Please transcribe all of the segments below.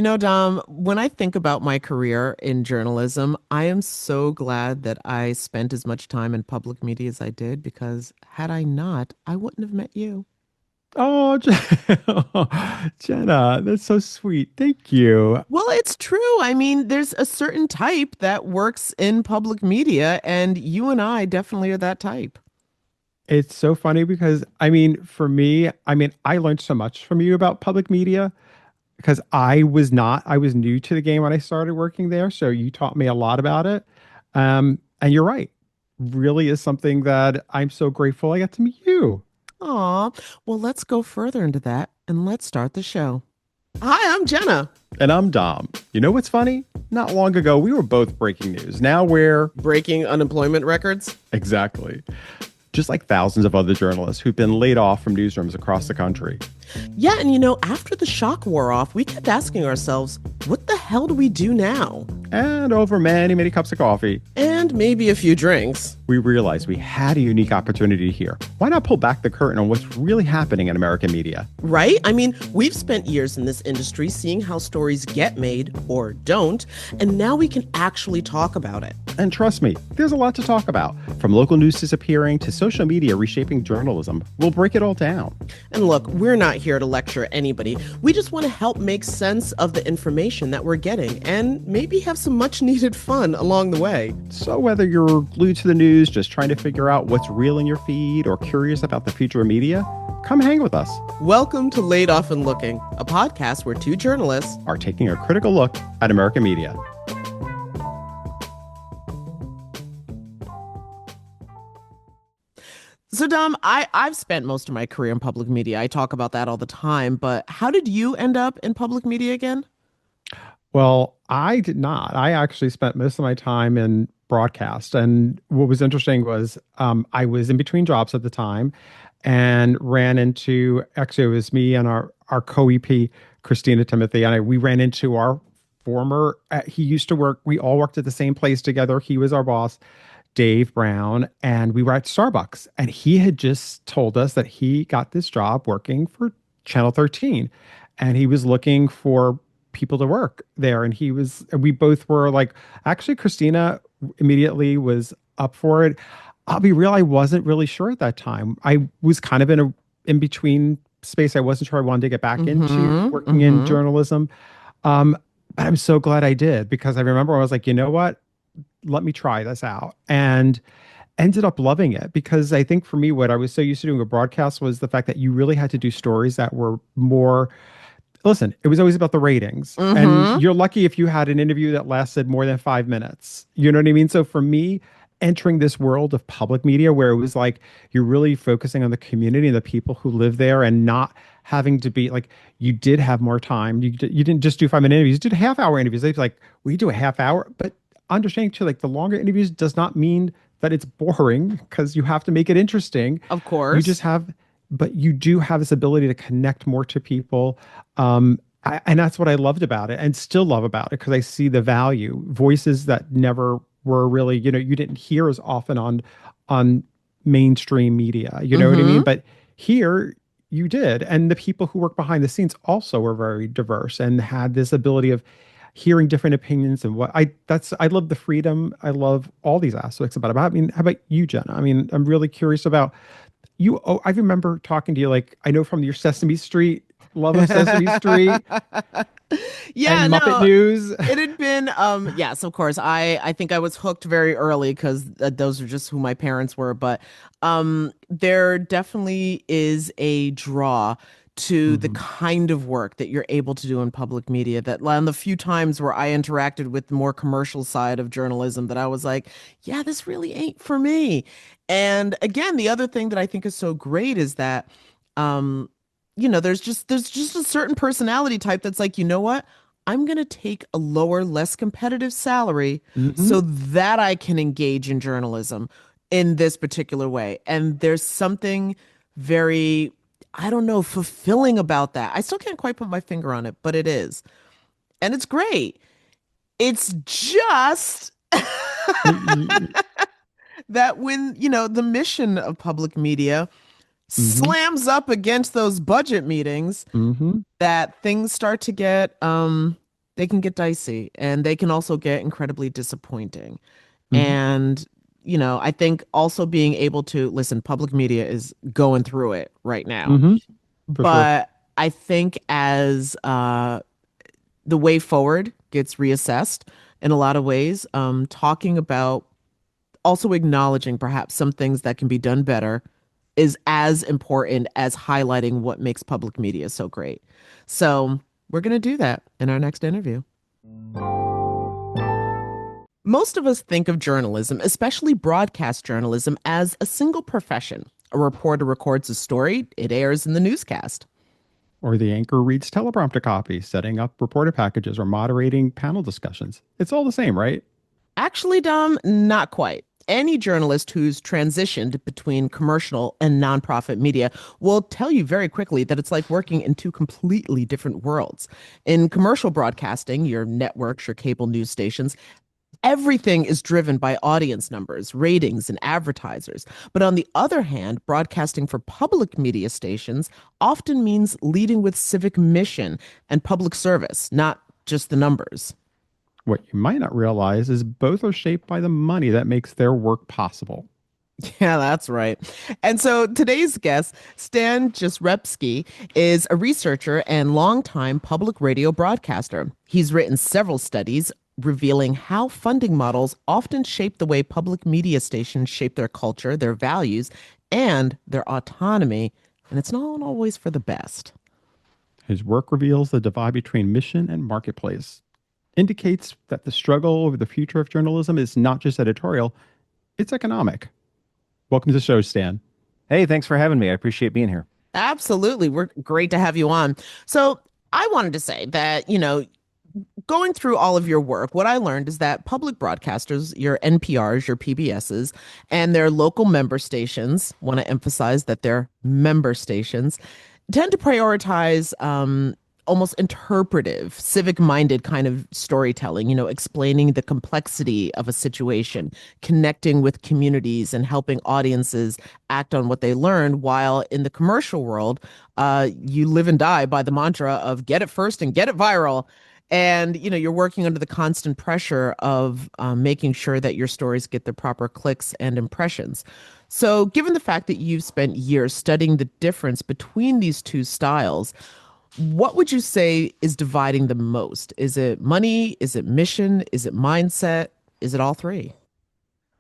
Dom, when I think about my career in journalism, I am so glad that I spent as much time in public media as I did because had I not, I wouldn't have met you. Oh, Jenna, that's so sweet. Thank you. Well, it's true. I mean, there's a certain type that works in public media, and you and I definitely are that type. It's so funny because for me, I learned so much from you about public media because I was new to the game when I started working there. So you taught me a lot about it. And you're right. Really is something that I'm so grateful I got to meet you. Aw, well, let's go further into that and let's start the show. Hi, I'm Jenna. And I'm Dom. You know what's funny? Not long ago, we were both breaking news. Now we're Breaking unemployment records. exactly just like thousands of other journalists who've been laid off from newsrooms across the country. Yeah, and after the shock wore off, we kept asking ourselves, what the hell do we do now? And over many, many cups of coffee, And maybe a few drinks. we realized we had a unique opportunity here. Why not pull back the curtain on what's really happening in American media? Right? I mean, we've spent years in this industry seeing how stories get made or don't, and now we can actually talk about it. And trust me, there's a lot to talk about. From local news disappearing to social media reshaping journalism, we'll break it all down. And look, we're not here to lecture anybody. We just want to help make sense of the information that we're getting and maybe have some much needed fun along the way. So whether you're glued to the news, just trying to figure out what's real in your feed, or curious about the future of media, come hang with us. Welcome to Laid Off and Looking, a podcast where two journalists Are taking a critical look at American media. So, Dom, I've spent most of my career in public media. I talk about that all the time, but how did you end up in public media again? Well, I did not. I actually spent most of my time in broadcast. And what was interesting was I was in between jobs at the time and ran into, actually, it was me and our co-EP, Christina Timothy, and we ran into our former, he used to work, we all worked at the same place together. He was our boss, Dave Brown, and we were at Starbucks. And he had just told us that he got this job working for Channel 13 and he was looking for people to work there. And we both were like, actually, Christina immediately was up for it. I'll be real, I wasn't really sure at that time. I was kind of in a in between space. I wasn't sure I wanted to get back into Mm-hmm. working in Mm-hmm. journalism. Um, but I'm so glad I did because I remember I was like, you know what? Let me try this out. And ended up loving it because I think for me, what I was so used to doing a broadcast was the fact that you really had to do stories that were more. Listen, it was always about the ratings. And Mm-hmm. you're lucky if you had an interview that lasted more than 5 minutes. You know what I mean? So for me, entering this world of public media where it was like you're really focusing on the community and the people who live there and not having to be like you did have more time. You didn't just do 5 minute interviews, you did half-hour interviews. They'd be like, we do a half hour, but understanding too, like the longer interviews does not mean that it's boring because you have to make it interesting. Of You just course. have, but you do have this ability to connect more to people. And that's what I loved about it and still love about it because I see the value, voices that never were really, you didn't hear as often on mainstream media. You know what I mean? Mm-hmm. But here you did. And the people who work behind the scenes also were very diverse and had this ability of hearing different opinions and I love the freedom. I love all these aspects about it. But I mean, how about you, Jenna? I mean, I'm really curious about you. Oh, I remember talking to you, like, I know from your Sesame Street, love of Sesame Street Yeah, and Muppet no. News. It had been yes, of course. I think I was hooked very early because those are just who my parents were, but there definitely is a draw to the Hmm. kind of work that you're able to do in public media that on the few times where I interacted with the more commercial side of journalism that I was like, yeah, this really ain't for me. And again, the other thing that I think is so great is that um there's just a certain personality type that's like, you know what? I'm going to take a lower, less competitive salary Hmm. so that I can engage in journalism in this particular way. And there's something very, I don't know, fulfilling about that. I still can't quite put my finger on it, but it is. And it's great. It's just that when, the mission of public media Hmm. slams up against those budget meetings, Hmm. that things start to get They can get dicey and they can also get incredibly disappointing. Hmm. And, I think also being able to listen, public media is going through it right now. Hmm. For sure. But I think as the way forward gets reassessed in a lot of ways, talking about also acknowledging perhaps some things that can be done better is as important as highlighting what makes public media so great. So we're going to do that in our next interview. Most of us think of journalism, especially broadcast journalism, as a single profession. A reporter records a story, it airs in the newscast. Or the anchor reads teleprompter copy, setting up reporter packages or moderating panel discussions. It's all the same, right? Actually, Dom, not quite. Any journalist who's transitioned between commercial and nonprofit media will tell you very quickly that it's like working in two completely different worlds. In commercial broadcasting, your networks, your cable news stations, everything is driven by audience numbers, ratings, and advertisers. But on the other hand, broadcasting for public media stations often means leading with civic mission and public service, not just the numbers. What you might not realize is both are shaped by the money that makes their work possible. Yeah, that's right. And so today's guest, Stan Jastrzebski, is a researcher and longtime public radio broadcaster. He's written several studies revealing how funding models often shape the way public media stations shape their culture, their values, and their autonomy. And it's not always for the best. His work reveals the divide between mission and marketplace, indicates that the struggle over the future of journalism is not just editorial, it's economic. Welcome to the show, Stan. Hey, thanks for having me. I appreciate being here. Absolutely. We're great to have you on. So I wanted to say that, going through all of your work, what I learned is that public broadcasters, your NPRs, your PBSs, and their local member stations, want to emphasize that they're member stations, tend to prioritize almost interpretive, civic minded kind of storytelling, explaining the complexity of a situation, connecting with communities, and helping audiences act on what they learned. While in the commercial world, you live and die by the mantra of get it first and get it viral. And you're working under the constant pressure of making sure that your stories get the proper clicks and impressions. So, given the fact that you've spent years studying the difference between these two styles, what would you say is dividing the most? Is it money? Is it mission? Is it mindset? Is it all three?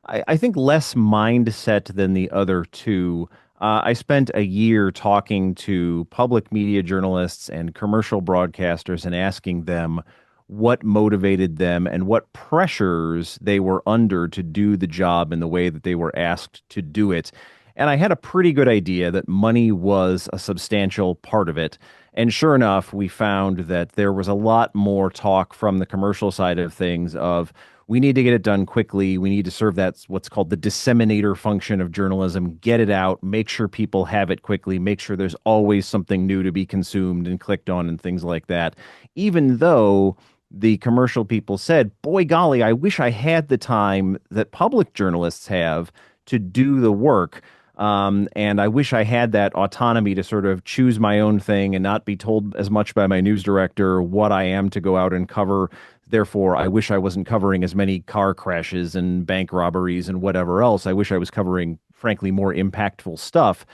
I think less mindset than the other two. I spent a year talking to public media journalists and commercial broadcasters and asking them what motivated them and what pressures they were under to do the job in the way that they were asked to do it. And I had a pretty good idea that money was a substantial part of it. And sure enough, we found that there was a lot more talk from the commercial side of things of we need to get it done quickly. We need to serve that what's called the disseminator function of journalism, get it out, make sure people have it quickly, make sure there's always something new to be consumed and clicked on and things like that. Even though the commercial people said, boy, golly, I wish I had the time that public journalists have to do the work. And I wish I had that autonomy to sort of choose my own thing and not be told as much by my news director what I am to go out and cover. Therefore, I wish I wasn't covering as many car crashes and bank robberies and whatever else. I wish I was covering, frankly, more impactful stuff,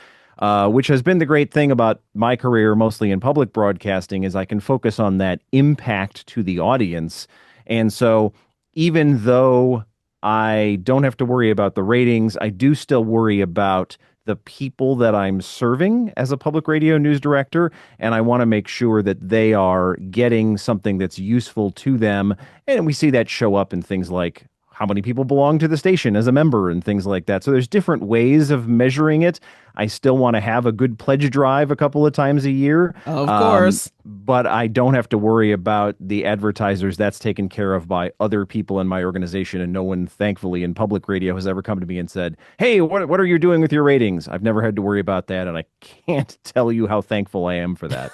which has been the great thing about my career, mostly in public broadcasting, is I can focus on that impact to the audience. And so even though I don't have to worry about the ratings, I do still worry about the people that I'm serving as a public radio news director, and I want to make sure that they are getting something that's useful to them. And we see that show up in things like how many people belong to the station as a member and things like that. So there's different ways of measuring it. I still want to have a good pledge drive a couple of times a year. Of course. But I don't have to worry about the advertisers. That's taken care of by other people in my organization. And no one, thankfully, in public radio has ever come to me and said, hey, what are you doing with your ratings? I've never had to worry about that. And I can't tell you how thankful I am for that.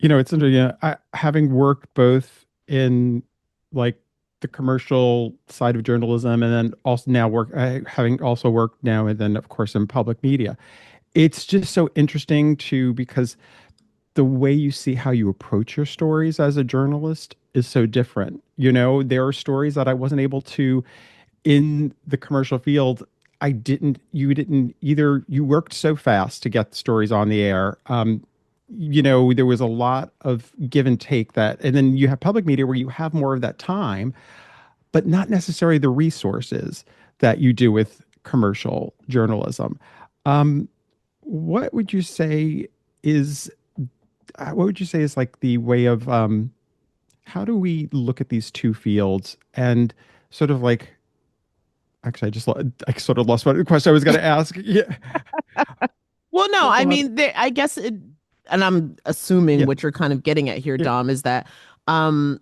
It's interesting. Having worked both in like the commercial side of journalism and then also now having also worked now and then of course in public media, it's just so interesting because the way you see how you approach your stories as a journalist is so different. There are stories that I wasn't able to in the commercial field. You didn't either. You worked so fast to get the stories on the air. There was a lot of give and take and then you have public media where you have more of that time, but not necessarily the resources that you do with commercial journalism. Um, what would you say is like the way of how do we look at these two fields and sort of like actually I sort of lost what question I was going to ask. Yeah. Well, no, I Well, mean, I guess and I'm assuming yeah. what you're kind of getting at here, Yeah. Dom, is that um,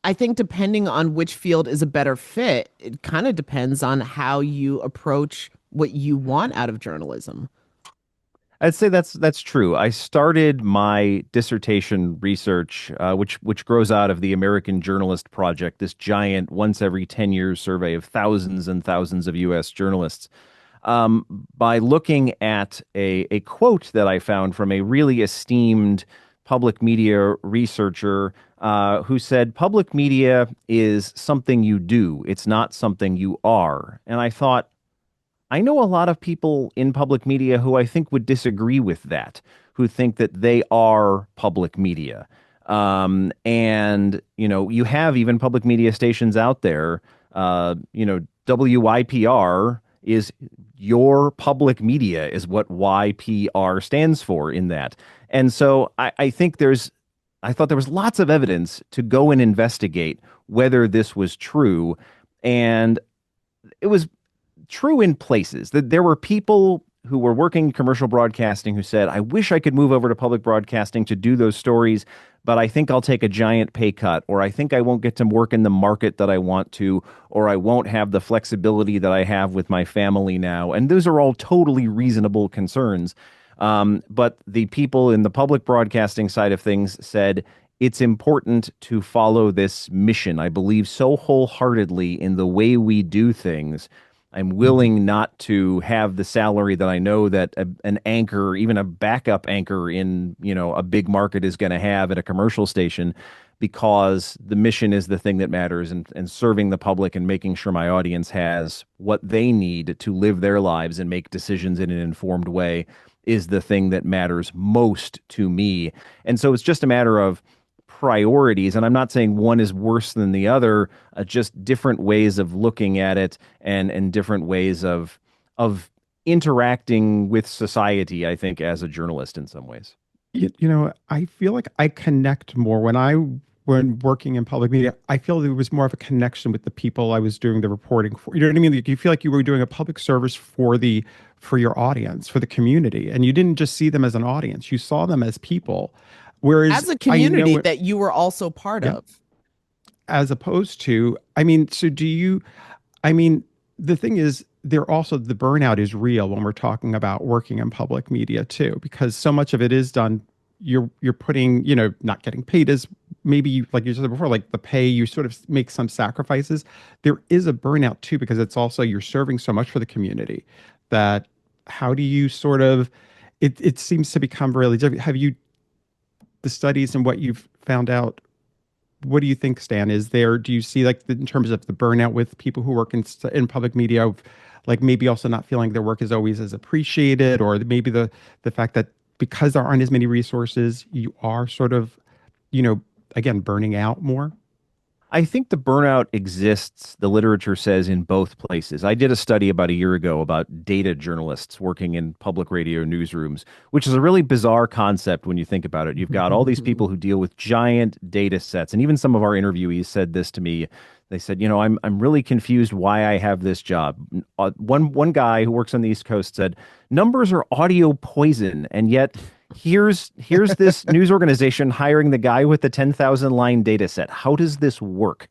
I think depending on which field is a better fit, it kind of depends on how you approach what you want out of journalism. I'd say that's true. I started my dissertation research, which grows out of the American Journalist Project, this giant once every 10 years survey of thousands and thousands of U.S. journalists, by looking at a quote that I found from a really esteemed public media researcher who said, "Public media is something you do. It's not something you are." And I thought, I know a lot of people in public media who I think would disagree with that, who think that they are public media. And, you have even public media stations out there, WYPR is your public media, is what YPR stands for in that. And so I think I thought there was lots of evidence to go and investigate whether this was true. And it was true in places that there were people who were working in commercial broadcasting who said, I wish I could move over to public broadcasting to do those stories, but I think I'll take a giant pay cut, or I think I won't get to work in the market that I want to, or I won't have the flexibility that I have with my family now. And those are all totally reasonable concerns. But the people in the public broadcasting side of things said, it's important to follow this mission. I believe so wholeheartedly in the way we do things. I'm Mhm. willing not to have the salary that I know that an anchor, even a backup anchor in, a big market is going to have at a commercial station, because the mission is the thing that matters, and serving the public and making sure my audience has what they need to live their lives and make decisions in an informed way is the thing that matters most to me. And so it's just a matter of priorities. And I'm not saying one is worse than the other, just different ways of looking at it, and different ways of interacting with society, I think, as a journalist in some ways. I feel like I connect more when working in public media. I feel there was more of a connection with the people I was doing the reporting for. You know what I mean? Like, you feel like you were doing a public service for your audience, for the community, and you didn't just see them as an audience. You saw them as people. Whereas As a I know community that you were also part yeah, of. as opposed to, I mean, so do you, I mean, the thing is, there also the burnout is real when we're talking about working in public media too, because so much of it is done. You're putting, not getting paid as maybe like you said before, like the pay, you sort of make some sacrifices. There is a burnout too, because it's also you're serving so much for the community that how do you sort of it seems to become really difficult. Have you the studies and what you've found out, what do you think, Stan? Do you see like in terms of the burnout with people who work in public media, of like maybe also not feeling their work is always as appreciated, or maybe the fact that because there aren't as many resources, you are sort of, you know, again, burning out more? I think the burnout exists, the literature says, in both places. I did a study about a year ago about data journalists working in public radio newsrooms, which is a really bizarre concept when you think about it. You've got all these people who deal with giant data sets, and even some of our interviewees said this to me. They said, I'm really confused why I have this job. One guy who works on the East Coast said, numbers are audio poison, and yet here's this news organization hiring the guy with the 10,000 line data set. How does this work?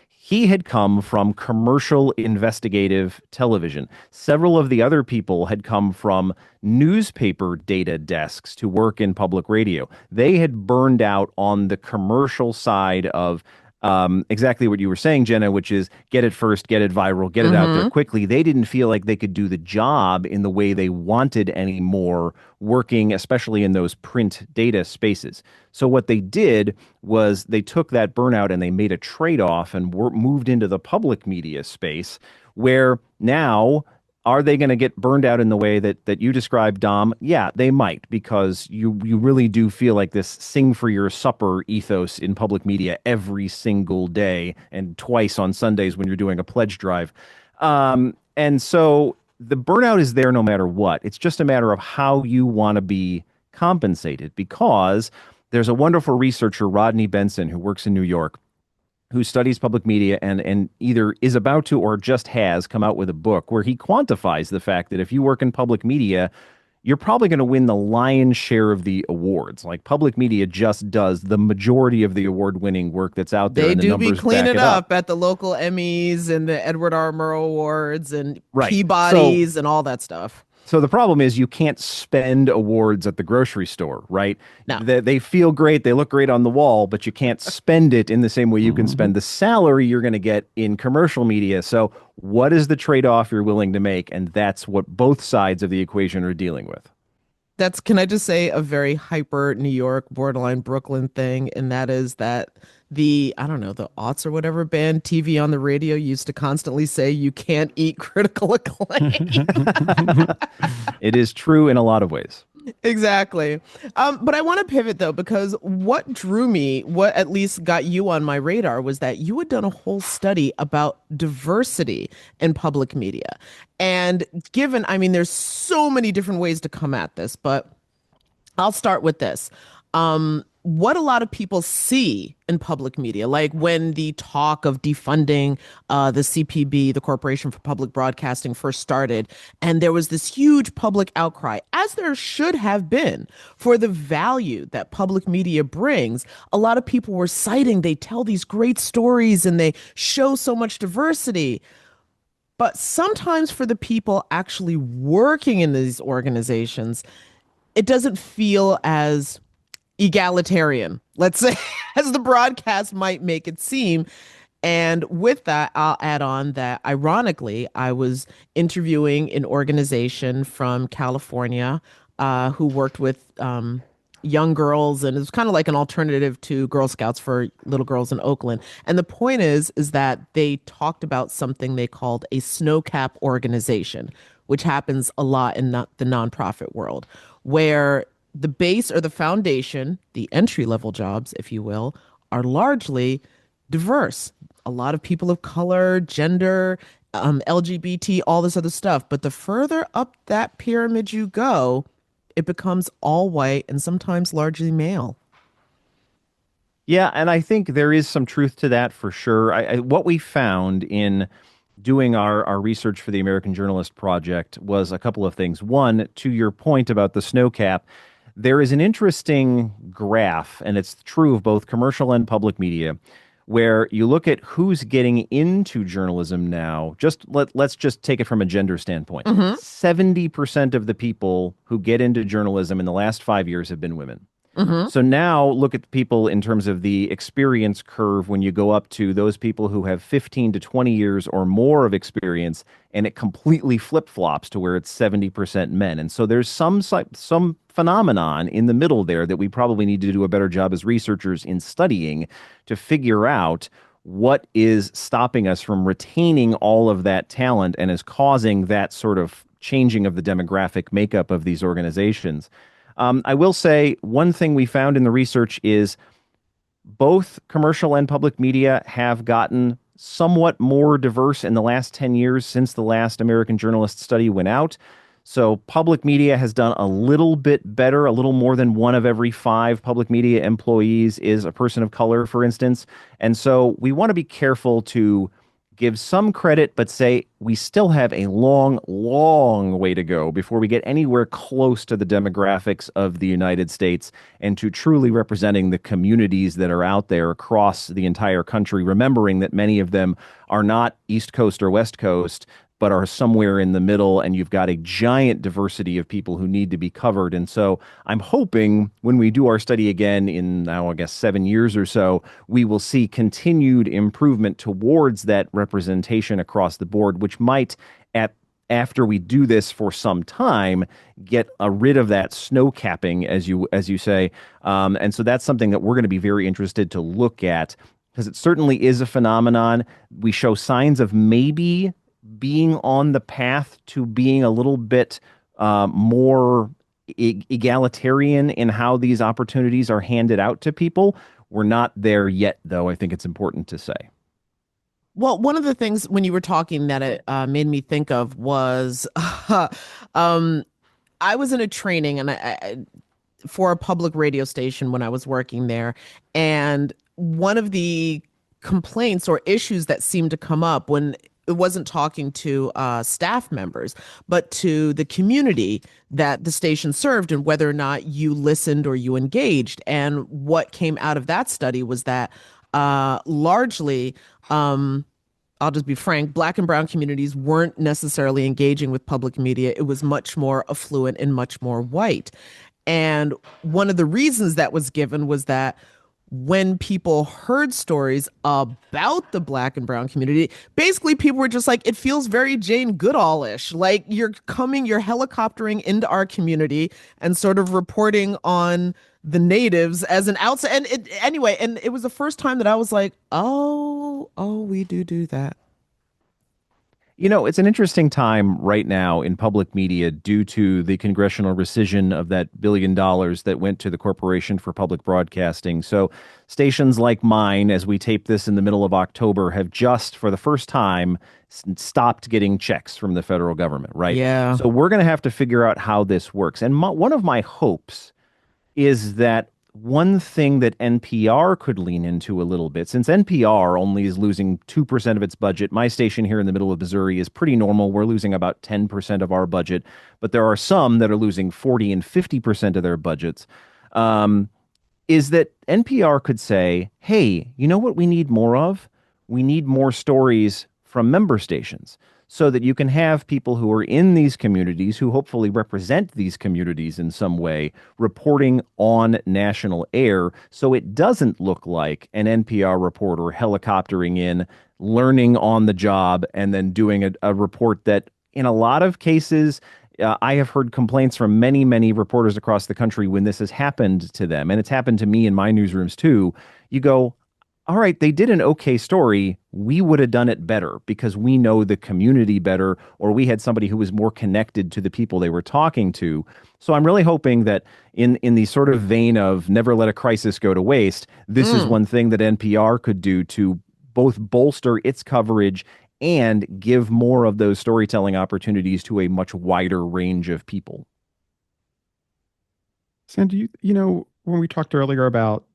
He had come from commercial investigative television. Several of the other people had come from newspaper data desks to work in public radio. They had burned out on the commercial side of exactly what you were saying, Jenna, which is get it first, get it viral, get it out there Mm-hmm. quickly. They didn't feel like they could do the job in the way they wanted anymore, working especially in those print data spaces. So what they did was they took that burnout and they made a trade-off and moved into the public media space where now are they going to get burned out in the way that you described, Dom? Yeah, they might, because you really do feel like this sing for your supper ethos in public media every single day and twice on Sundays when you're doing a pledge drive. And so the burnout is there no matter what. It's just a matter of how you want to be compensated, because there's a wonderful researcher, Rodney Benson, who works in New York, who studies public media and either is about to or just has come out with a book where he quantifies the fact that if you work in public media, you're probably going to win the lion's share of the awards. Like, public media just does the majority of the award-winning work that's out there, They and the do be numbers back cleaning it up. up at the local Emmys and the Edward R. Murrow Awards and Right. Peabodys and all that stuff. So the problem is you can't spend awards at the grocery store, right? No. They feel great, they look great on the wall, but you can't spend it in the same way you can spend the salary you're going to get in commercial media. So what is the trade-off you're willing to make? And that's what both sides of the equation are dealing with. That's, can I just say, a very hyper New York, borderline Brooklyn thing, and that is that I don't know, the aughts or whatever band TV on the radio used to constantly say you can't eat critical acclaim. It is true in a lot of ways. Exactly. But I want to pivot though, because what drew me, what at least got you on my radar, was that you had done a whole study about diversity in public media. And given, I mean, there's so many different ways to come at this, but I'll start with this. What a lot of people see in public media, like when the talk of defunding the CPB, the Corporation for Public Broadcasting, first started, and there was this huge public outcry, as there should have been, for the value that public media brings. A lot of people were citing, they tell these great stories and they show so much diversity. But sometimes for the people actually working in these organizations, it doesn't feel as egalitarian, let's say, as the broadcast might make it seem. And with that, I'll add on that, ironically, I was interviewing an organization from California who worked with young girls, and it was kind of like an alternative to Girl Scouts for little girls in Oakland. And the point is that they talked about something they called a snowcap organization, which happens a lot in the nonprofit world, where the base or the foundation, the entry level jobs, if you will, are largely diverse. A lot of people of color, gender, LGBT, all this other stuff. But the further up that pyramid you go, it becomes all white and sometimes largely male. Yeah, and I think there is some truth to that for sure. What we found in doing our research for the American Journalist Project was a couple of things. One, to your point about the snow cap, there is an interesting graph, and it's true of both commercial and public media, where you look at who's getting into journalism now. Let's just take it from a gender standpoint. 70% of the people who get into journalism in the last 5 years have been women. So now look at the people in terms of the experience curve when you go up to those people who have 15 to 20 years or more of experience, and it completely flip-flops to where it's 70% men. And so there's some phenomenon in the middle there that we probably need to do a better job as researchers in studying to figure out what is stopping us from retaining all of that talent and is causing that sort of changing of the demographic makeup of these organizations. I will say one thing we found in the research is both commercial and public media have gotten somewhat more diverse in the last 10 years since the last American Journalist study went out. So public media has done a little bit better. A little more than 1 of every 5 public media employees is a person of color, for instance. And so we want to be careful to give some credit, but say we still have a long, long way to go before we get anywhere close to the demographics of the United States and to truly representing the communities that are out there across the entire country, remembering that many of them are not East Coast or West Coast, but are somewhere in the middle, and you've got a giant diversity of people who need to be covered. And so I'm hoping when we do our study again in now, I guess, 7 years or so, we will see continued improvement towards that representation across the board, which might at after we do this for some time, get rid of that snow capping, as you say, and so that's something that we're going to be very interested to look at because it certainly is a phenomenon. We show signs of maybe being on the path to being a little bit more egalitarian in how these opportunities are handed out to people. We're not there yet, though. I think it's important to say. Well, one of the things when you were talking that it made me think of was um, I was in a training and for a public radio station when I was working there. And one of the complaints or issues that seemed to come up when it wasn't talking to staff members, but to the community that the station served and whether or not you listened or you engaged. And what came out of that study was that largely, I'll just be frank, Black and brown communities weren't necessarily engaging with public media. It was much more affluent and much more white. And one of the reasons that was given was that when people heard stories about the Black and brown community, basically people were just like, it feels very Jane Goodall-ish. Like you're helicoptering into our community and sort of reporting on the natives as an outside. And anyway, and it was the first time that I was like, oh, we do that. It's an interesting time right now in public media due to the congressional rescission of that $1 billion that went to the Corporation for Public Broadcasting. So stations like mine, as we tape this in the middle of October, have just for the first time stopped getting checks from the federal government, right? Yeah. So we're going to have to figure out how this works. And one of my hopes is that one thing that NPR could lean into a little bit, since NPR only is losing 2% of its budget, my station here in the middle of Missouri is pretty normal. We're losing about 10% of our budget, but there are some that are losing 40 and 50% of their budgets. Is that NPR could say, hey, you know what we need more of? We need more stories from member stations, so that you can have people who are in these communities who hopefully represent these communities in some way reporting on national air, so it doesn't look like an NPR reporter helicoptering in, learning on the job, and then doing a report that in a lot of cases, I have heard complaints from many, many reporters across the country when this has happened to them, and it's happened to me in my newsrooms too. You go, all right, they did an okay story. We would have done it better because we know the community better, or we had somebody who was more connected to the people they were talking to. So I'm really hoping that in the sort of vein of never let a crisis go to waste, this is one thing that NPR could do to both bolster its coverage and give more of those storytelling opportunities to a much wider range of people. Sandy, when we talked earlier about,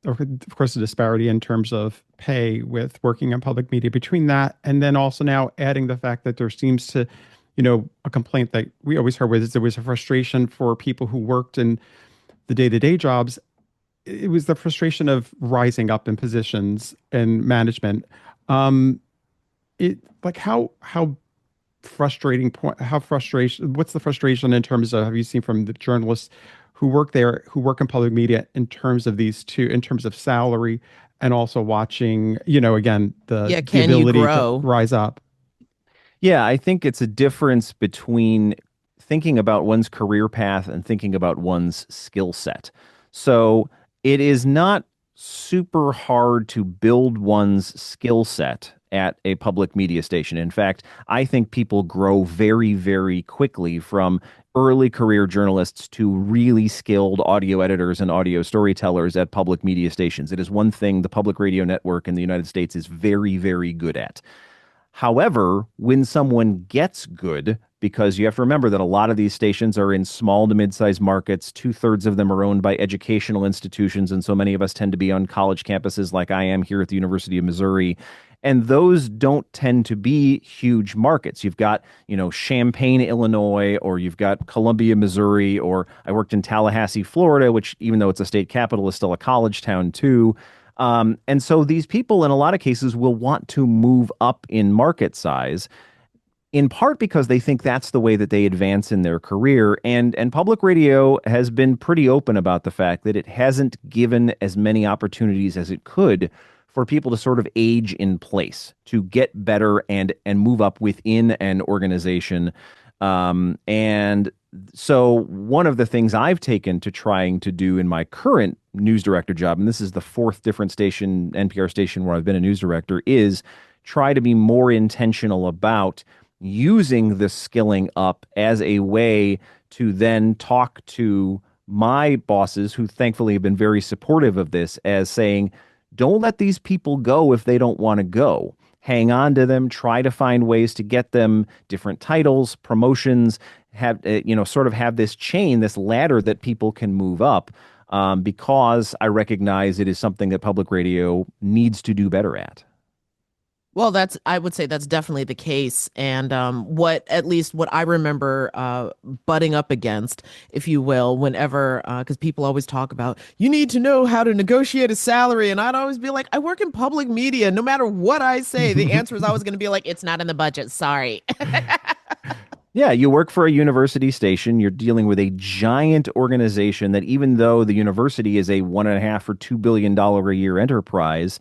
of course, the disparity in terms of pay with working on public media, between that and then also now adding the fact that there seems to, a complaint that we always heard was there was a frustration for people who worked in the day-to-day jobs. It was the frustration of rising up in positions and management. It like how frustrating point, how frustration, what's the frustration in terms of, have you seen from the journalists who work there, who work in public media in terms of these two, in terms of salary and also watching, again, the Can you ability to grow? rise up? Yeah, I think it's a difference between thinking about one's career path and thinking about one's skill set. So it is not super hard to build one's skill set at a public media station. In fact, I think people grow very, very quickly from early career journalists to really skilled audio editors and audio storytellers at public media stations. It is one thing the public radio network in the United States is very, very good at. However, when someone gets good, because you have to remember that a lot of these stations are in small to mid-sized markets, 2/3 of them are owned by educational institutions, and so many of us tend to be on college campuses like I am here at the University of Missouri. And those don't tend to be huge markets. You've got, Champaign, Illinois, or you've got Columbia, Missouri, or I worked in Tallahassee, Florida, which even though it's a state capital is still a college town too. And so these people in a lot of cases will want to move up in market size. in part because they think that's the way that they advance in their career. And public radio has been pretty open about the fact that it hasn't given as many opportunities as it could for people to sort of age in place, to get better and move up within an organization. And so one of the things I've taken to trying to do in my current news director job, and this is the fourth different station, NPR station where I've been a news director, is try to be more intentional about using the skilling up as a way to then talk to my bosses, who thankfully have been very supportive of this, as saying, don't let these people go if they don't want to go. Hang on to them, try to find ways to get them different titles, promotions, have, sort of have this chain, this ladder that people can move up, because I recognize it is something that public radio needs to do better at. Well, I would say that's definitely the case. And at least what I remember butting up against, if you will, whenever, because people always talk about, you need to know how to negotiate a salary. And I'd always be like, I work in public media. No matter what I say, the answer is always going to be like, it's not in the budget. Sorry. Yeah, you work for a university station. You're dealing with a giant organization that, even though the university is a 1.5 or $2 billion a year enterprise,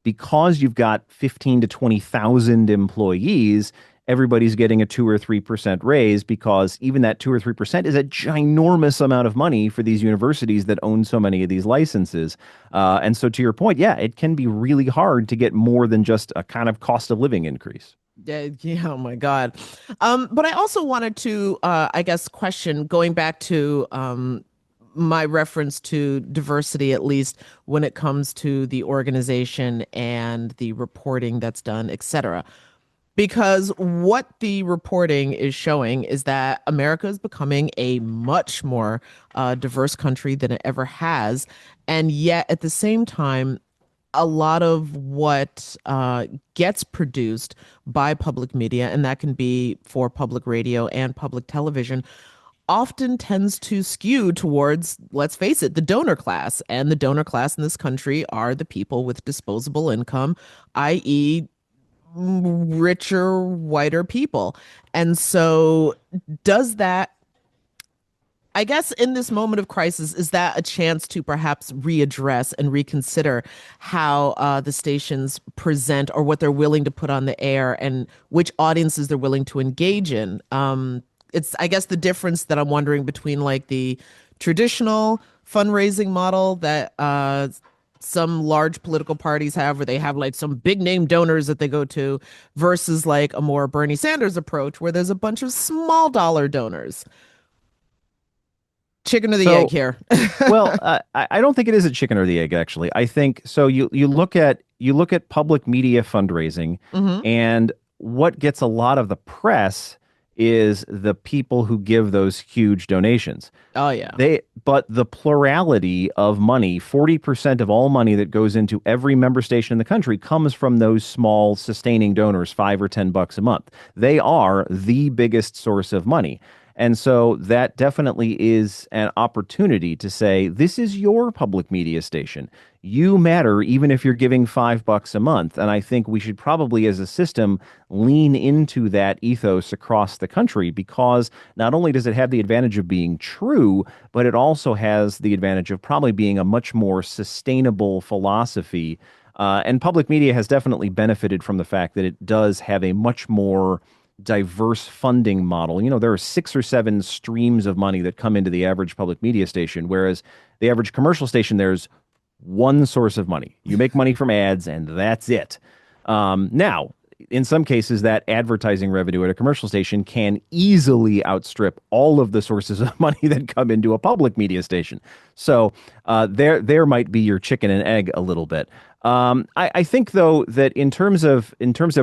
because you've got 15 to 20,000 employees, everybody's getting a 2 or 3% raise, because even that 2 or 3% is a ginormous amount of money for these universities that own so many of these licenses. And so, to your point, yeah, it can be really hard to get more than just a kind of cost of living increase. Yeah, yeah, oh my God. But I also wanted to, I guess, question going back to my reference to diversity, at least when it comes to the organization and the reporting that's done, et cetera. Because what the reporting is showing is that America is becoming a much more diverse country than it ever has. And yet, at the same time, a lot of what gets produced by public media, and that can be for public radio and public television, often tends to skew towards, let's face it, the donor class. And the donor class in this country are the people with disposable income, i.e., richer, whiter people. And so, does that, I guess, in this moment of crisis, is that a chance to perhaps readdress and reconsider how the stations present, or what they're willing to put on the air, and which audiences they're willing to engage in? It's, I guess, the difference that I'm wondering between like the traditional fundraising model that some large political parties have, where they have like some big name donors that they go to, versus like a more Bernie Sanders approach, where there's a bunch of small dollar donors. Chicken or the egg So, here? well, I don't think it is a chicken or the egg, actually. I think so. You look at public media fundraising, Hmm. and what gets a lot of the press is the people who give those huge donations. Oh yeah. But the plurality of money, 40% of all money that goes into every member station in the country, comes from those small sustaining donors, $5 or $10 a month. They are the biggest source of money. And so that definitely is an opportunity to say, this is your public media station. You matter, even if you're giving $5 a month. And I think we should probably, as a system, lean into that ethos across the country, because not only does it have the advantage of being true, but it also has the advantage of probably being a much more sustainable philosophy. And public media has definitely benefited from the fact that it does have a much more diverse funding model. There are 6 or 7 streams of money that come into the average public media station, whereas the average commercial station, there's one source of money. You make money from ads, and that's it. Now, in some cases, that advertising revenue at a commercial station can easily outstrip all of the sources of money that come into a public media station. So there might be your chicken and egg a little bit. I think, though, that in terms of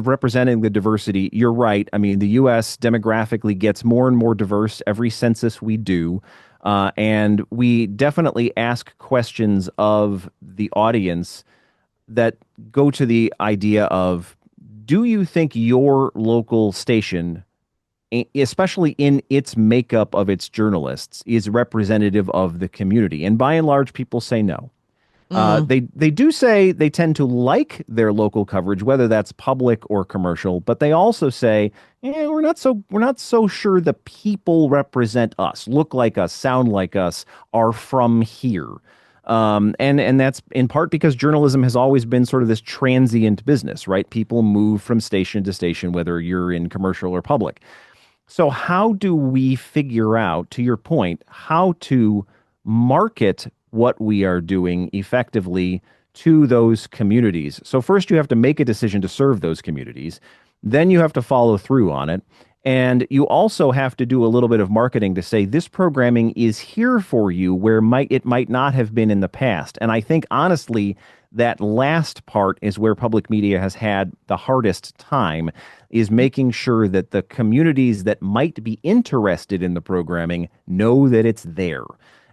representing the diversity, you're right. I mean, the U.S. demographically gets more and more diverse every census we do. And we definitely ask questions of the audience that go to the idea of, do you think your local station, especially in its makeup of its journalists, is representative of the community? And by and large, people say no. Mm. They do say they tend to like their local coverage, whether that's public or commercial, but they also say, we're not so sure the people represent us, look like us, sound like us, are from here. And that's in part because journalism has always been sort of this transient business, right? People move from station to station, whether you're in commercial or public. So, how do we figure out, to your point, how to market what we are doing effectively to those communities? So, first, you have to make a decision to serve those communities. Then, you have to follow through on it. And you also have to do a little bit of marketing to say this programming is here for you where it might not have been in the past. And I think, honestly, that last part is where public media has had the hardest time, is making sure that the communities that might be interested in the programming know that it's there.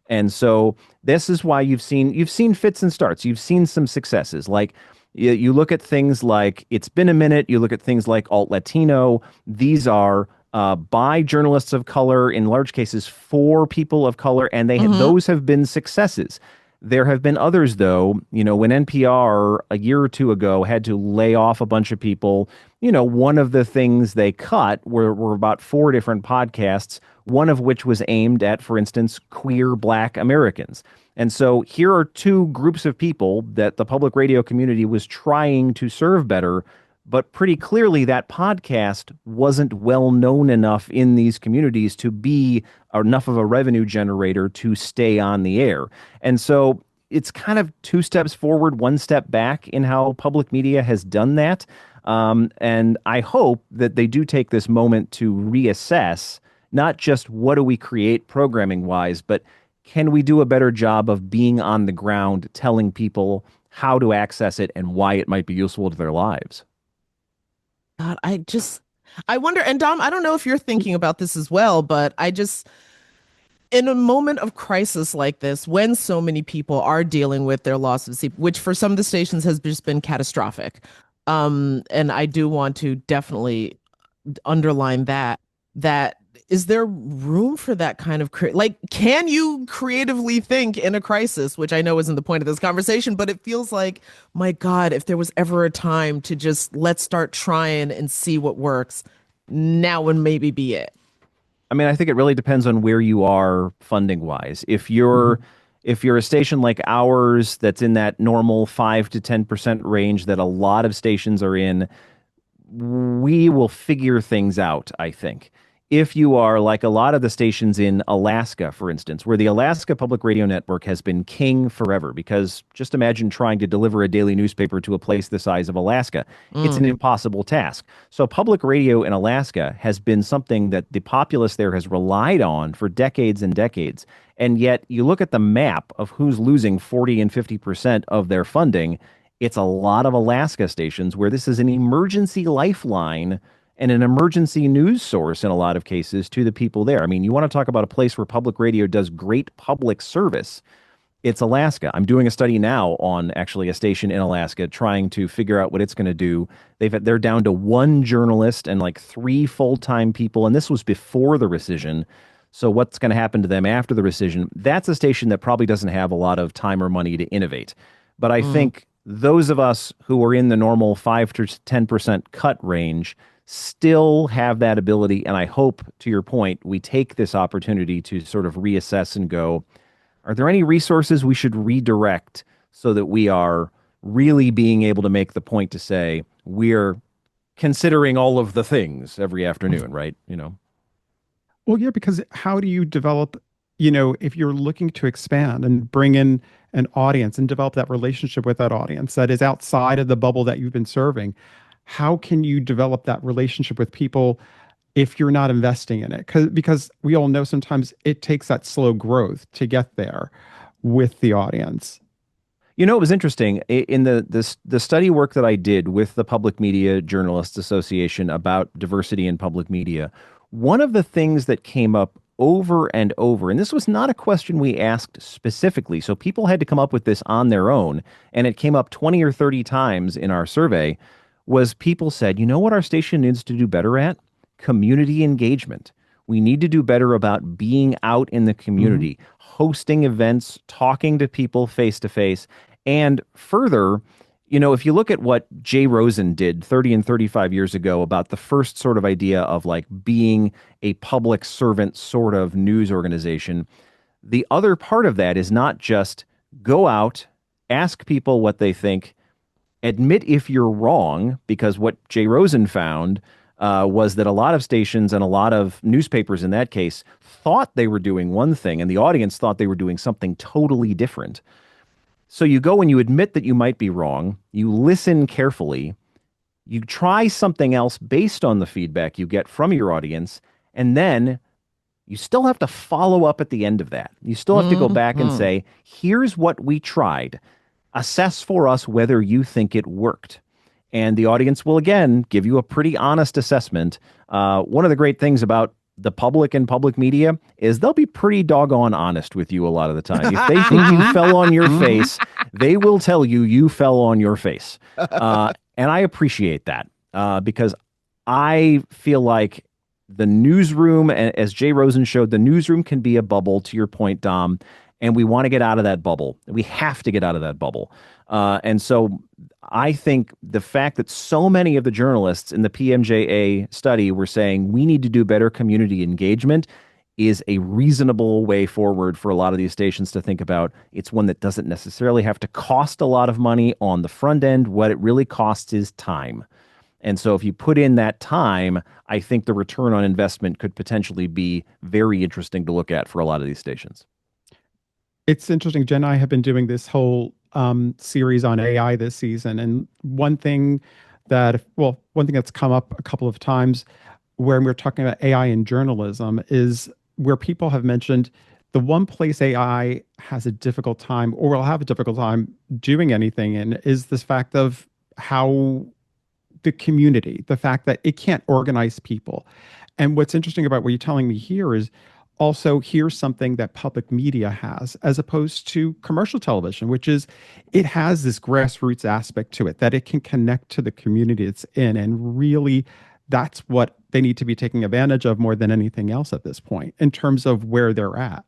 And so this is why you've seen fits and starts. You've seen some successes. Like you look at things like It's Been a Minute, you look at things like Alt Latino. These are by journalists of color, in large cases for people of color, and Hmm. those have been successes. There have been others, though, when NPR a year or two ago had to lay off a bunch of people, one of the things they cut were about four different podcasts, one of which was aimed at, for instance, queer Black Americans. And so here are two groups of people that the public radio community was trying to serve better, but pretty clearly that podcast wasn't well known enough in these communities to be enough of a revenue generator to stay on the air. And so it's kind of two steps forward, one step back in how public media has done that. And I hope that they do take this moment to reassess not just what do we create programming wise, but can we do a better job of being on the ground, telling people how to access it and why it might be useful to their lives? God, I wonder, and Dom, I don't know if you're thinking about this as well, but in a moment of crisis like this, when so many people are dealing with their loss of sleep, which for some of the stations has just been catastrophic, and I do want to definitely underline that is there room for that kind of like can you creatively think in a crisis, which I know isn't the point of this conversation, but it feels like, my God, if there was ever a time to just let's start trying and see what works, now would maybe be it. I mean, I think it really depends on where you are funding wise. Mhm. If you're a station like ours that's in that normal 5 to 10% range that a lot of stations are in, we will figure things out, I think. If you are like a lot of the stations in Alaska, for instance, where the Alaska Public Radio Network has been king forever, because just imagine trying to deliver a daily newspaper to a place the size of Alaska. It's Mm. an impossible task. So, public radio in Alaska has been something that the populace there has relied on for decades and decades. And yet, you look at the map of who's losing 40 and 50% of their funding, it's a lot of Alaska stations where this is an emergency lifeline and an emergency news source in a lot of cases to the people there. I mean, you want to talk about a place where public radio does great public service. It's Alaska. I'm doing a study now on actually a station in Alaska trying to figure out what it's going to do. They're down to one journalist and like three full-time people, and this was before the rescission. So what's going to happen to them after the rescission? That's a station that probably doesn't have a lot of time or money to innovate. But I Mm. think those of us who are in the normal 5 to 10% cut range still have that ability. And I hope, to your point, we take this opportunity to sort of reassess and go, are there any resources we should redirect so that we are really being able to make the point to say we're considering all of the things every afternoon, right? Well, yeah, because how do you develop, if you're looking to expand and bring in an audience and develop that relationship with that audience that is outside of the bubble that you've been serving, how can you develop that relationship with people if you're not investing in it? Because we all know sometimes it takes that slow growth to get there with the audience. It was interesting in the study work that I did with the Public Media Journalists Association about diversity in public media. One of the things that came up over and over, and this was not a question we asked specifically, so people had to come up with this on their own, and it came up 20 or 30 times in our survey, was people said, you know what our station needs to do better at? Community engagement. We need to do better about being out in the community, hosting events, talking to people face to face. And further, if you look at what Jay Rosen did 30 and 35 years ago about the first sort of idea of like being a public servant sort of news organization, the other part of that is not just go out, ask people what they think, admit if you're wrong, because what Jay Rosen found was that a lot of stations and a lot of newspapers in that case thought they were doing one thing and the audience thought they were doing something totally different. So you go and you admit that you might be wrong, you listen carefully, you try something else based on the feedback you get from your audience, and then you still have to follow up at the end of that. You still have to go back and say, here's what we tried. Assess for us whether you think it worked. And the audience will, again, give you a pretty honest assessment. One of the great things about the public and public media is they'll be pretty doggone honest with you a lot of the time. If they think you fell on your face, they will tell you you fell on your face. And I appreciate that because I feel like the newsroom, as Jay Rosen showed, the newsroom can be a bubble, to your point, Dom, and we want to get out of that bubble. We have to get out of that bubble. And so I think the fact that so many of the journalists in the PMJA study were saying we need to do better community engagement is a reasonable way forward for a lot of these stations to think about. It's one that doesn't necessarily have to cost a lot of money on the front end. What it really costs is time. And so if you put in that time, I think the return on investment could potentially be very interesting to look at for a lot of these stations. It's interesting. Jen and I have been doing this whole series on AI this season. And one thing that's come up a couple of times when we're talking about AI in journalism is where people have mentioned the one place AI has a difficult time or will have a difficult time doing anything in is this fact of how the community, the fact that it can't organize people. And what's interesting about what you're telling me here is also here's something that public media has as opposed to commercial television, which is it has this grassroots aspect to it that it can connect to the community it's in. And really, that's what they need to be taking advantage of more than anything else at this point in terms of where they're at.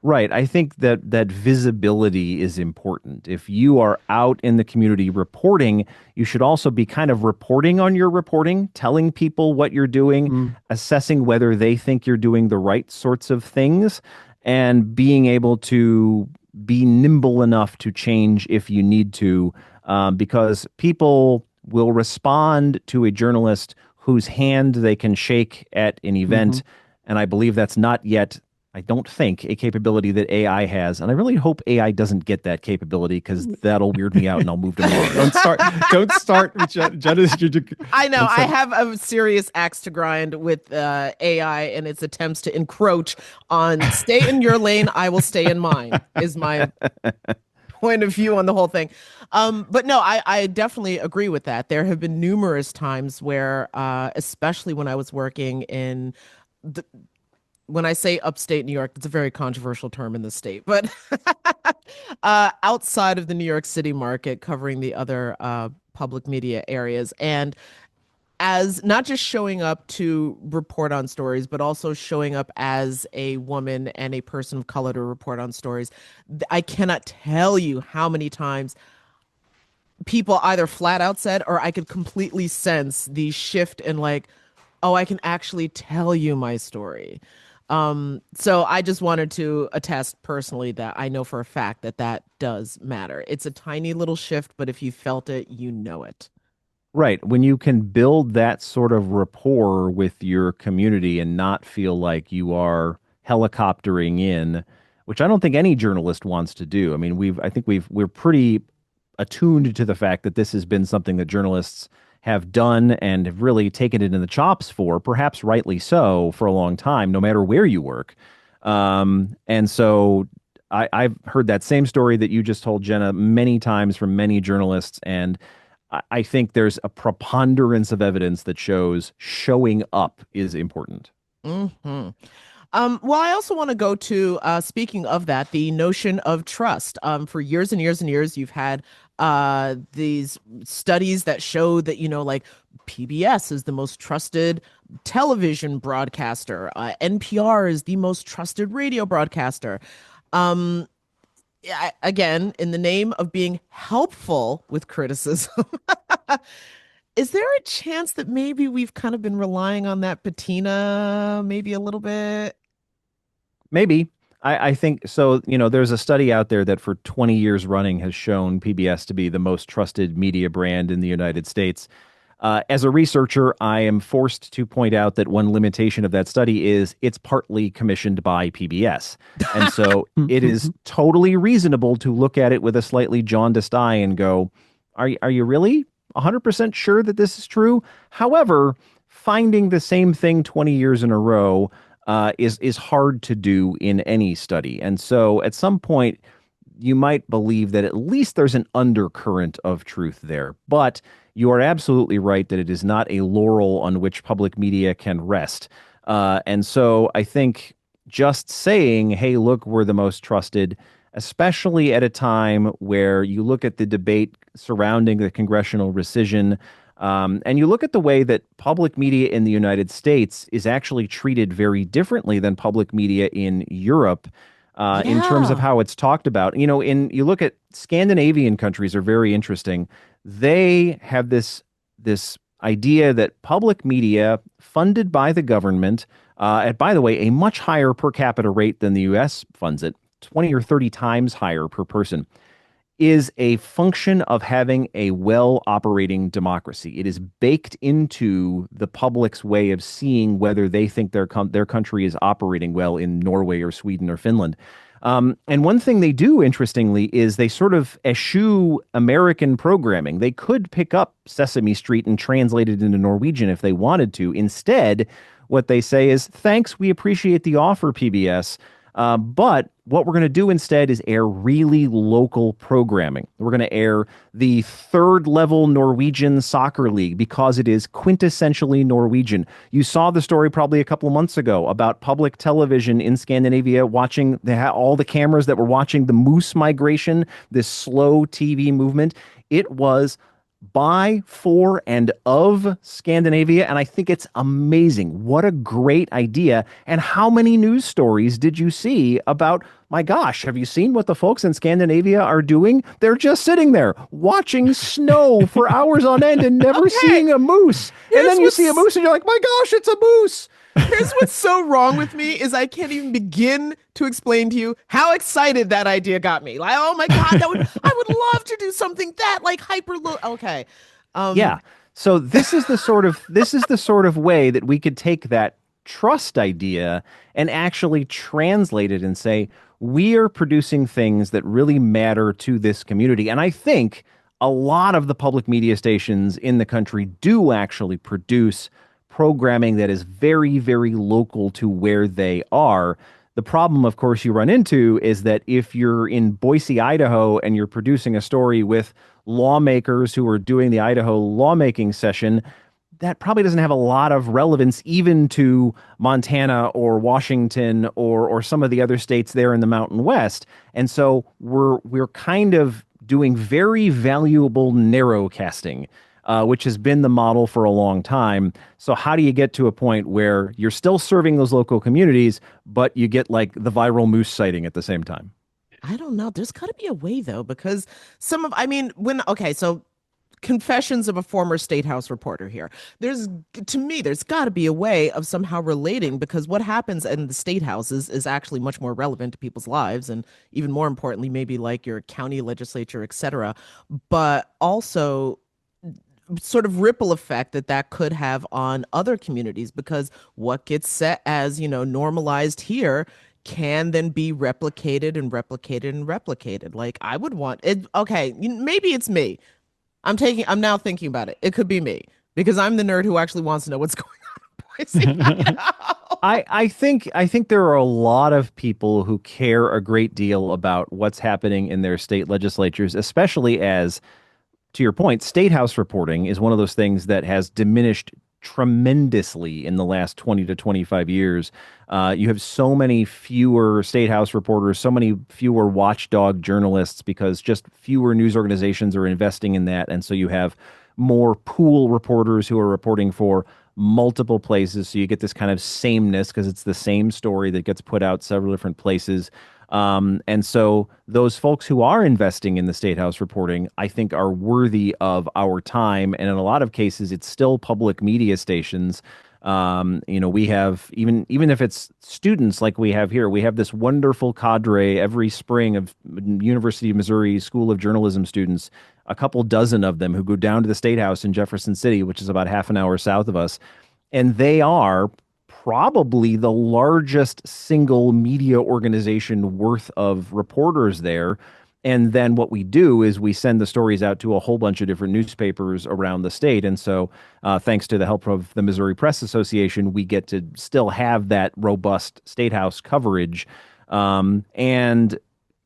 Right. I think that visibility is important. If you are out in the community reporting, you should also be kind of reporting on your reporting, telling people what you're doing, assessing whether they think you're doing the right sorts of things, and being able to be nimble enough to change if you need to, because people will respond to a journalist whose hand they can shake at an event. And I believe that's not yet, I don't think, a capability that AI has. And I really hope AI doesn't get that capability because that'll weird me out and I'll move to Mars. Don't start with Jen. I know. I have a serious axe to grind with AI and its attempts to encroach on stay in your lane, I will stay in mine, is my point of view on the whole thing. But no, I definitely agree with that. There have been numerous times where, especially when I was working in when I say upstate New York, it's a very controversial term in the state, but outside of the New York City market, covering the other public media areas, and as not just showing up to report on stories, but also showing up as a woman and a person of color to report on stories, I cannot tell you how many times people either flat out said, or I could completely sense the shift in like, oh, I can actually tell you my story. So I just wanted to attest personally that I know for a fact that that does matter. It's a tiny little shift, but if you felt it, you know it. Right. When you can build that sort of rapport with your community and not feel like you are helicoptering in, which I don't think any journalist wants to do. I mean, we're pretty attuned to the fact that this has been something that journalists have done and have really taken it in the chops for, perhaps rightly so, for a long time, no matter where you work. And so I've heard that same story that you just told, Jenna, many times from many journalists. And I think there's a preponderance of evidence that shows showing up is important. Mm-hmm. Well, I also want to go to, speaking of that, the notion of trust. For years and years and years, you've had these studies that show that, like PBS is the most trusted television broadcaster. NPR is the most trusted radio broadcaster. Um, Again, in the name of being helpful with criticism, is there a chance that maybe we've kind of been relying on that patina maybe a little bit? Maybe. I think so. There's a study out there that for 20 years running has shown PBS to be the most trusted media brand in the United States. As a researcher, I am forced to point out that one limitation of that study is it's partly commissioned by PBS. And so it is totally reasonable to look at it with a slightly jaundiced eye and go, are you really 100% sure that this is true? However, finding the same thing 20 years in a row is hard to do in any study. And so at some point, you might believe that at least there's an undercurrent of truth there. But you are absolutely right that it is not a laurel on which public media can rest. And so I think just saying, hey, look, we're the most trusted, especially at a time where you look at the debate surrounding the congressional rescission, and you look at the way that public media in the United States is actually treated very differently than public media in Europe. In terms of Yeah. how it's talked about. You look at Scandinavian countries are very interesting. They have this idea that public media funded by the government, at by the way, a much higher per capita rate than the US funds it, 20 or 30 times higher per person, is a function of having a well operating democracy. It is baked into the public's way of seeing whether they think their country is operating well in Norway or Sweden or Finland. And one thing they do, interestingly, is they sort of eschew American programming. They could pick up Sesame Street and translate it into Norwegian if they wanted to. Instead, what they say is, thanks, we appreciate the offer, PBS. But what we're going to do instead is air really local programming. We're going to air the third level Norwegian soccer league because it is quintessentially Norwegian. You saw the story probably a couple of months ago about public television in Scandinavia watching all the cameras that were watching the moose migration, this slow TV movement. It was by, for, and of Scandinavia. And I think it's amazing. What a great idea. And how many news stories did you see about, my gosh, have you seen what the folks in Scandinavia are doing? They're just sitting there watching snow for hours on end and never Okay. seeing a moose. And Here's then you see a what's moose and you're like, my gosh, it's a moose. Here's what's so wrong with me is I can't even begin to explain to you how excited that idea got me. Like, oh my God, I would love to do something that like hyper low. Okay. Yeah. Um, So this is the sort of way that we could take that trust idea and actually translate it and say we are producing things that really matter to this community. And I think a lot of the public media stations in the country do actually produce programming that is very, very local to where they are. The problem, of course, you run into is that if you're in Boise, Idaho, and you're producing a story with lawmakers who are doing the Idaho lawmaking session, that probably doesn't have a lot of relevance even to Montana or Washington or some of the other states there in the Mountain West. And so we're kind of doing very valuable narrowcasting, which has been the model for a long time. So how do you get to a point where you're still serving those local communities, but you get like the viral moose sighting at the same time? I don't know. There's got to be a way though, because I mean, okay, so confessions of a former state house reporter here. To me, there's got to be a way of somehow relating because what happens in the state houses is actually much more relevant to people's lives and even more importantly, maybe like your county legislature, et cetera. But also sort of ripple effect that could have on other communities because what gets set as, normalized here can then be replicated and replicated and replicated. Like I would want it. Okay, maybe it's me. I'm now thinking about it. It could be me because I'm the nerd who actually wants to know what's going on in Boise, Idaho. I think there are a lot of people who care a great deal about what's happening in their state legislatures, especially as, to your point, state house reporting is one of those things that has diminished tremendously in the last 20 to 25 years. You have so many fewer state house reporters, so many fewer watchdog journalists because just fewer news organizations are investing in that. And so you have more pool reporters who are reporting for multiple places. So you get this kind of sameness because it's the same story that gets put out several different places. And so those folks who are investing in the State House reporting, I think, are worthy of our time. And in a lot of cases, it's still public media stations. We have even if it's students like we have here, we have this wonderful cadre every spring of University of Missouri School of Journalism students, a couple dozen of them who go down to the State House in Jefferson City, which is about half an hour south of us. And they are probably the largest single media organization worth of reporters there. And then what we do is we send the stories out to a whole bunch of different newspapers around the state. And so, thanks to the help of the Missouri Press Association, we get to still have that robust State House coverage. And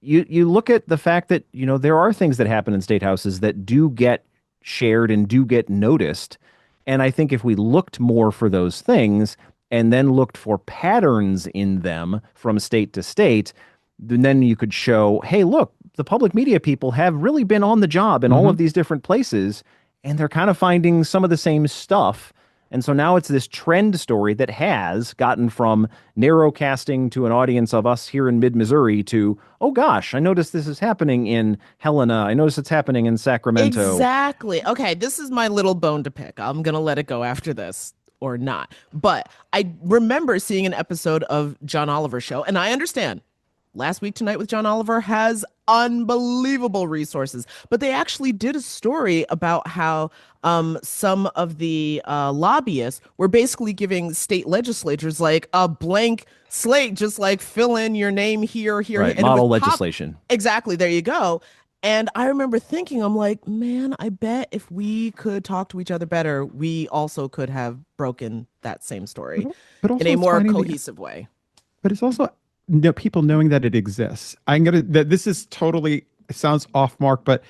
you look at the fact that, there are things that happen in state houses that do get shared and do get noticed. And I think if we looked more for those things and then looked for patterns in them from state to state, then you could show, hey, look, the public media people have really been on the job in all of these different places, and they're kind of finding some of the same stuff. And so now it's this trend story that has gotten from narrowcasting to an audience of us here in mid-Missouri to, oh gosh, I noticed this is happening in Helena. I noticed it's happening in Sacramento. Exactly. Okay, this is my little bone to pick. I'm going to let it go after this or not. But I remember seeing an episode of John Oliver's show, and I understand Last Week Tonight with John Oliver has unbelievable resources, but they actually did a story about how some of the lobbyists were basically giving state legislatures like a blank slate, just like fill in your name here, here, right, here. Model legislation. Exactly. There you go. And I remember thinking, I'm like, man, I bet if we could talk to each other better, we also could have broken that same story But also in a it's more finding cohesive way. But it's also people knowing that it exists. This is totally, it sounds off mark, but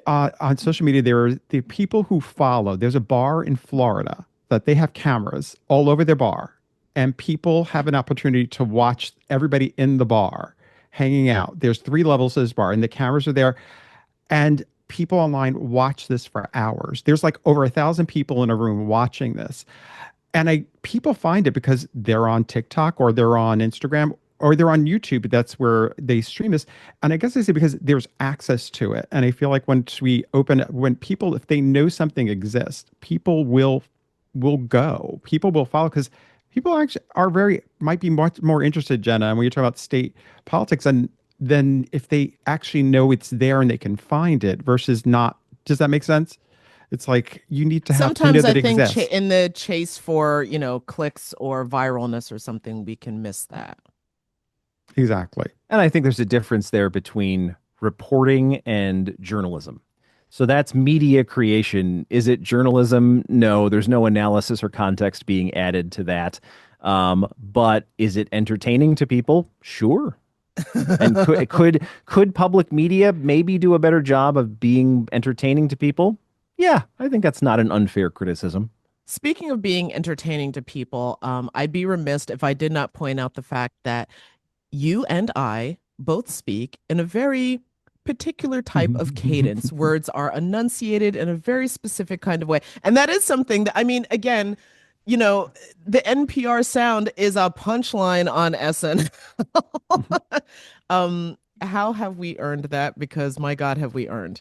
on social media, there are the people who follow. There's a bar in Florida that they have cameras all over their bar, and people have an opportunity to watch everybody in the bar hanging out. There's 3 levels of this bar, and the cameras are there, and people online watch this for hours. There's like over 1,000 people in a room watching this. And people find it because they're on TikTok or they're on Instagram or they're on YouTube. That's where they stream this. And I guess I say because there's access to it. And I feel like when people, if they know something exists, people will go. People will follow because people actually might be much more interested, Jenna, and when you're talking about state politics, and then if they actually know it's there and they can find it versus not. Does that make sense? It's like you need to have to know Sometimes that I it think exists. in the chase for, clicks or viralness or something, we can miss that. Exactly. And I think there's a difference there between reporting and journalism. So that's media creation. Is it journalism? No, there's no analysis or context being added to that. But is it entertaining to people? Sure. And could public media maybe do a better job of being entertaining to people? Yeah, I think that's not an unfair criticism. Speaking of being entertaining to people, I'd be remiss if I did not point out the fact that you and I both speak in a very particular type of cadence. Words are enunciated in a very specific kind of way. And that is something that, I mean, again, the NPR sound is a punchline on SN. How have we earned that? Because my God, have we earned?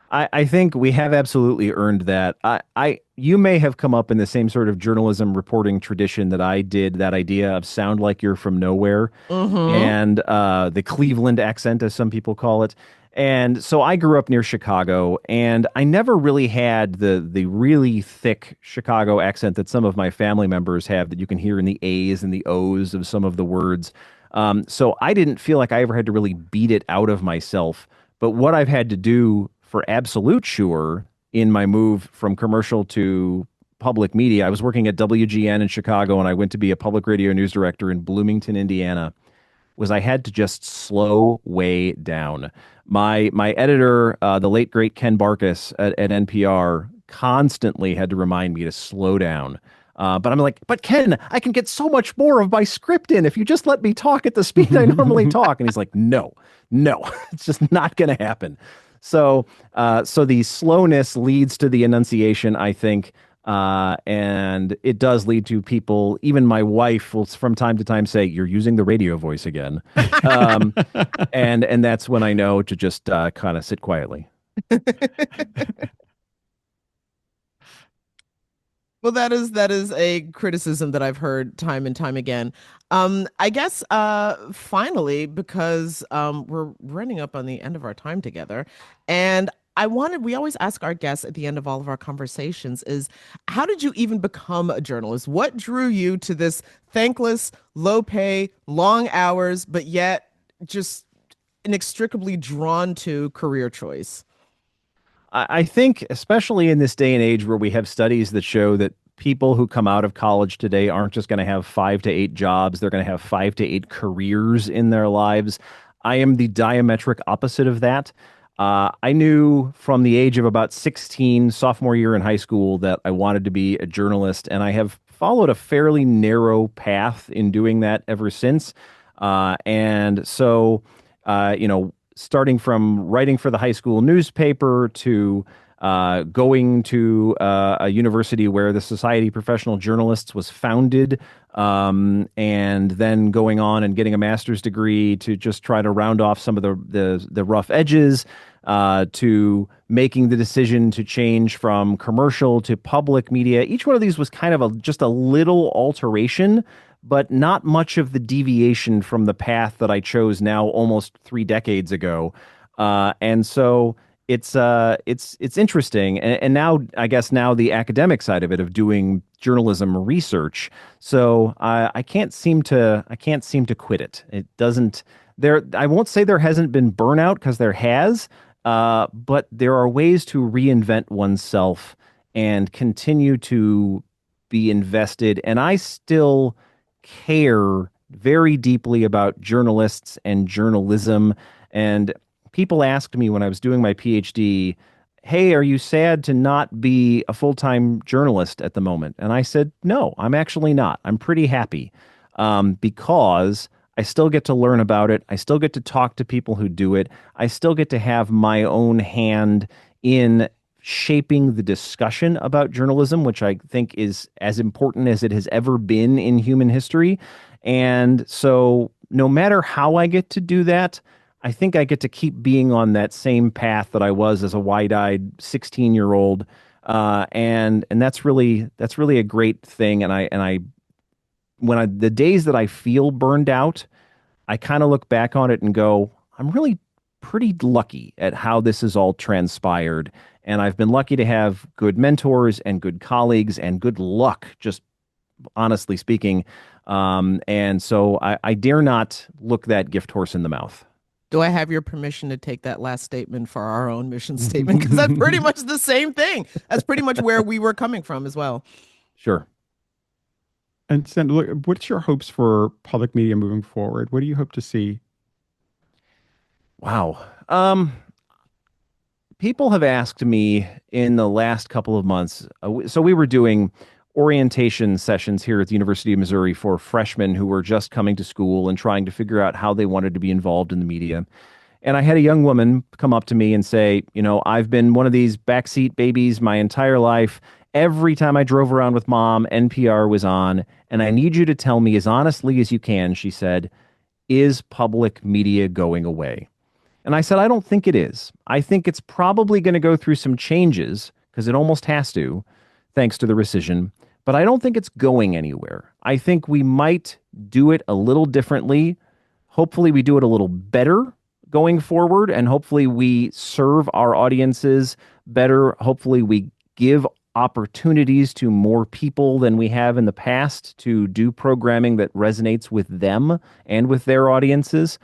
I think we have absolutely earned that. You may have come up in the same sort of journalism reporting tradition that I did, that idea of sound like you're from nowhere and the Cleveland accent, as some people call it. And so I grew up near Chicago, and I never really had the really thick Chicago accent that some of my family members have that you can hear in the A's and the O's of some of the words. So I didn't feel like I ever had to really beat it out of myself. But what I've had to do for absolute sure in my move from commercial to public media, I was working at WGN in Chicago, and I went to be a public radio news director in Bloomington, Indiana, was I had to just slow way down. My editor, the late great Ken Barkas at NPR, constantly had to remind me to slow down. But I'm like, but Ken, I can get so much more of my script in if you just let me talk at the speed I normally talk. And he's like, no, it's just not going to happen. So the slowness leads to the enunciation, I think. And it does lead to people, even my wife will from time to time say, "You're using the radio voice again." Um, and that's when I know to just kind of sit quietly. Well, that is a criticism that I've heard time and time again. I guess finally, because we're running up on the end of our time together, and we always ask our guests at the end of all of our conversations is how did you even become a journalist? What drew you to this thankless, low pay, long hours, but yet just inextricably drawn to career choice? I think, especially in this day and age where we have studies that show that people who come out of college today aren't just going to have 5 to 8 jobs, they're going to have 5 to 8 careers in their lives. I am the diametric opposite of that. I knew from the age of about 16, sophomore year in high school, that I wanted to be a journalist, and I have followed a fairly narrow path in doing that ever since. And so, starting from writing for the high school newspaper to going to a university where the Society of Professional Journalists was founded, and then going on and getting a master's degree to just try to round off some of the rough edges, to making the decision to change from commercial to public media. Each one of these was kind of just a little alteration, but not much of the deviation from the path that I chose now almost 3 decades ago. And so it's interesting. And now I guess now the academic side of it of doing journalism research. So I can't seem to quit it. It doesn't there. I won't say there hasn't been burnout, because there has. But there are ways to reinvent oneself and continue to be invested. And I still care very deeply about journalists and journalism. And people asked me when I was doing my PhD, "Hey, are you sad to not be a full-time journalist at the moment?" And I said, "No, I'm actually not. I'm pretty happy, because I still get to learn about it. I still get to talk to people who do it. I still get to have my own hand in shaping the discussion about journalism, which I think is as important as it has ever been in human history. And so, no matter how I get to do that, I think I get to keep being on that same path that I was as a wide-eyed 16-year-old. And that's really a great thing. And I the days that I feel burned out, I kind of look back on it and go, I'm really pretty lucky at how this has all transpired. And I've been lucky to have good mentors and good colleagues and good luck, just honestly speaking. And so I dare not look that gift horse in the mouth. Do I have your permission to take that last statement for our own mission statement? Because that's pretty much the same thing. That's pretty much where we were coming from as well. Sure. And Stan, look, what's your hopes for public media moving forward? What do you hope to see? Wow. People have asked me in the last couple of months. So we were doing orientation sessions here at the University of Missouri for freshmen who were just coming to school and trying to figure out how they wanted to be involved in the media. And I had a young woman come up to me and say, I've been one of these backseat babies my entire life. Every time I drove around with mom, NPR was on. And I need you to tell me as honestly as you can, she said, is public media going away? And I said, I don't think it is. I think it's probably going to go through some changes, because it almost has to, thanks to the rescission. But I don't think it's going anywhere. I think we might do it a little differently. Hopefully, we do it a little better going forward, and hopefully, we serve our audiences better. Hopefully, we give opportunities to more people than we have in the past to do programming that resonates with them and with their audiences.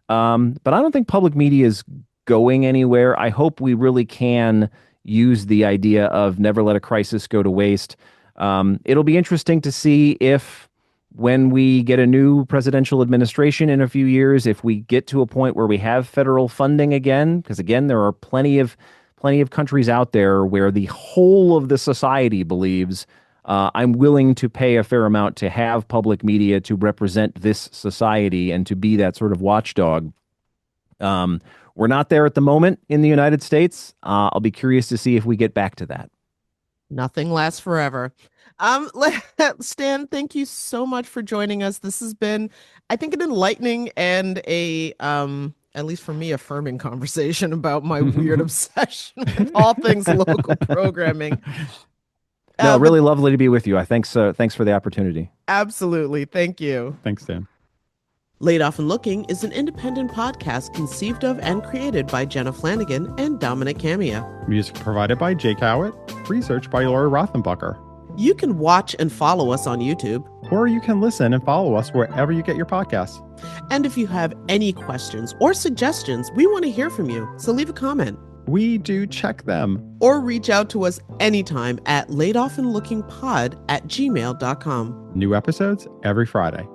But I don't think public media is going anywhere. I hope we really can use the idea of never let a crisis go to waste. It'll be interesting to see if, when we get a new presidential administration in a few years, if we get to a point where we have federal funding again, because again, there are plenty of countries out there where the whole of the society believes I'm willing to pay a fair amount to have public media to represent this society and to be that sort of watchdog. We're not there at the moment in the United States. I'll be curious to see if we get back to that. Nothing lasts forever. Stan, thank you so much for joining us. This has been, I think, an enlightening and at least for me, affirming conversation about my weird obsession with all things local programming. No, But really lovely to be with you. Thanks for the opportunity. absolutely, thank you. Thanks, Dan. Laid Off and Looking is an independent podcast conceived of and created by Jenna Flanagan and Domenic Camia. Music provided by Jake Howitt. Research by Laura Rothenbucker. You can watch and follow us on YouTube. Or you can listen and follow us wherever you get your podcasts. And if you have any questions or suggestions, we want to hear from you. So leave a comment. We do check them. Or reach out to us anytime at laidofandlookingpod@gmail.com. New episodes every Friday.